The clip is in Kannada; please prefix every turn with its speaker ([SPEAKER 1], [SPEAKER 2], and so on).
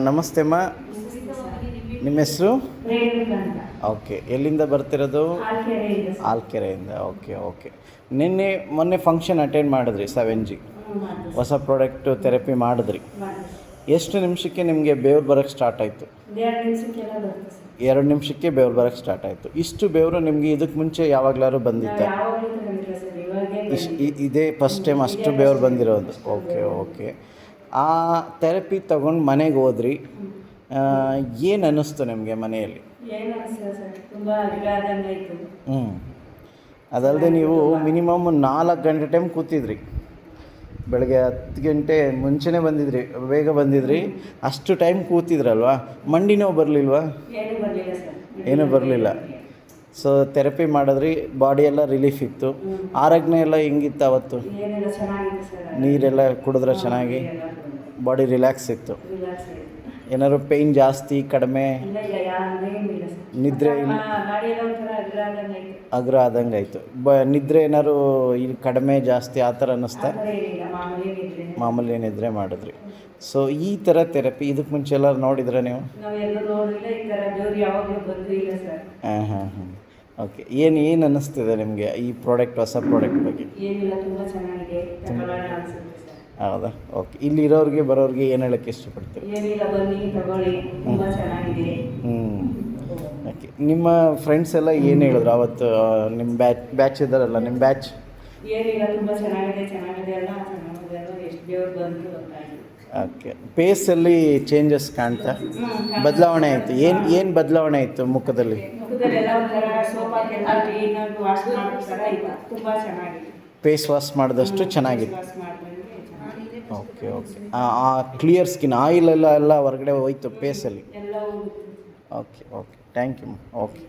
[SPEAKER 1] ನಮಸ್ತೆ ಅಮ್ಮ. ನಿಮ್ಮ ಹೆಸರು? ಓಕೆ. ಎಲ್ಲಿಂದ ಬರ್ತಿರೋದು? ಆಲ್ಕೆರೆಯಿಂದ. ಓಕೆ. ಮೊನ್ನೆ ಫಂಕ್ಷನ್ ಅಟೆಂಡ್ ಮಾಡಿದ್ರಿ 7G ಹೊಸ ಪ್ರಾಡಕ್ಟು ಥೆರಪಿ ಮಾಡಿದ್ರಿ. ಎಷ್ಟು ನಿಮಿಷಕ್ಕೆ ನಿಮಗೆ ಬೆವರು ಬರೋಕ್ಕೆ ಸ್ಟಾರ್ಟ್ ಆಯಿತು? 2 ನಿಮಿಷಕ್ಕೆ ಬೆವರು ಬರೋಕ್ಕೆ ಸ್ಟಾರ್ಟ್ ಆಯಿತು. ಇಷ್ಟು ಬೆವರು ನಿಮಗೆ ಇದಕ್ಕೆ ಮುಂಚೆ ಯಾವಾಗಲಾದ್ರು ಬಂದಿತ್ತಾ? ಇದೇ ಫಸ್ಟ್ ಟೈಮ್ ಅಷ್ಟು ಬೆವರು ಬಂದಿರೋದು. ಓಕೆ. ಆ ಥೆರಪಿ ತೊಗೊಂಡು ಮನೆಗೆ ಹೋದ್ರಿ, ಏನು ಅನ್ನಿಸ್ತು ನಿಮಗೆ ಮನೆಯಲ್ಲಿ? ಅದಲ್ಲದೆ ನೀವು ಮಿನಿಮಮ್ 4 ಗಂಟೆ ಟೈಮ್ ಕೂತಿದ್ರಿ. ಬೆಳಗ್ಗೆ 10 ಗಂಟೆ ಮುಂಚೆನೇ ಬಂದಿದ್ರಿ, ಬೇಗ ಬಂದಿದ್ರಿ. ಅಷ್ಟು ಟೈಮ್ ಕೂತಿದ್ರಲ್ವಾ? ಮಂಡಿ ನೋವು ಬರಲಿಲ್ವಾ? ಏನೂ ಬರಲಿಲ್ಲ. ಸೊ ಥೆರಪಿ ಮಾಡಿದ್ರಿ, ಬಾಡಿ ಎಲ್ಲ ರಿಲೀಫ್ ಇತ್ತು. ಆರೋಗ್ಯ ಎಲ್ಲ ಹೆಂಗಿತ್ತು ಅವತ್ತು? ನೀರೆಲ್ಲ ಕುಡಿದ್ರೆ ಚೆನ್ನಾಗಿ ಬಾಡಿ ರಿಲ್ಯಾಕ್ಸ್ ಇತ್ತು. ಏನಾದ್ರು ಪೇಯ್ನ್ ಜಾಸ್ತಿ ಕಡಿಮೆ? ನಿದ್ರೆ ಅಗ್ರ ಆದಂಗೆ ಆಯಿತು. ನಿದ್ರೆ ಏನಾದ್ರು ಇಲ್ಲಿ ಕಡಿಮೆ ಜಾಸ್ತಿ ಆ ಥರ ಅನ್ನಿಸ್ತಾ? ಮಾಮೂಲಿ ನಿದ್ರೆ ಮಾಡಿದ್ರಿ. ಸೊ ಈ ಥರ ಥೆರಪಿ ಇದಕ್ಕೆ ಮುಂಚೆ ಎಲ್ಲ ನೋಡಿದ್ರೆ ನೀವು? ಹಾಂ. ಓಕೆ. ಏನು ಅನ್ನಿಸ್ತಿದೆ ನಿಮಗೆ ಈ ಪ್ರಾಡಕ್ಟ್, ಹೊಸ ಪ್ರಾಡಕ್ಟ್ ಬಗ್ಗೆ? ಹೌದಾ? ಓಕೆ. ಇಲ್ಲಿರೋರಿಗೆ ಬರೋರಿಗೆ ಏನು ಹೇಳೋಕ್ಕೆ ಇಷ್ಟಪಡ್ತೀವಿ? ಓಕೆ. ನಿಮ್ಮ ಫ್ರೆಂಡ್ಸ್ ಎಲ್ಲ ಏನು ಹೇಳಿದ್ರು ಅವತ್ತು? ನಿಮ್ಮ ಬ್ಯಾಚ್ ಇದ್ದಾರಲ್ಲ, ನಿಮ್ಮ ಬ್ಯಾಚ್? ಓಕೆ. ಫೇಸಲ್ಲಿ ಚೇಂಜಸ್ ಕಾಣ್ತಾ? ಬದಲಾವಣೆ ಆಯಿತು? ಏನು ಬದಲಾವಣೆ ಆಯಿತು ಮುಖದಲ್ಲಿ? ಫೇಸ್ ವಾಶ್ ಮಾಡಿದಷ್ಟು ಚೆನ್ನಾಗಿತ್ತು. ಓಕೆ. ಆ ಕ್ಲಿಯರ್ ಸ್ಕಿನ್, ಆಯಿಲ್ ಎಲ್ಲ ಹೊರಗಡೆ ಹೋಯ್ತು ಫೇಸಲ್ಲಿ. ಓಕೆ. Thank you. ಓಕೆ.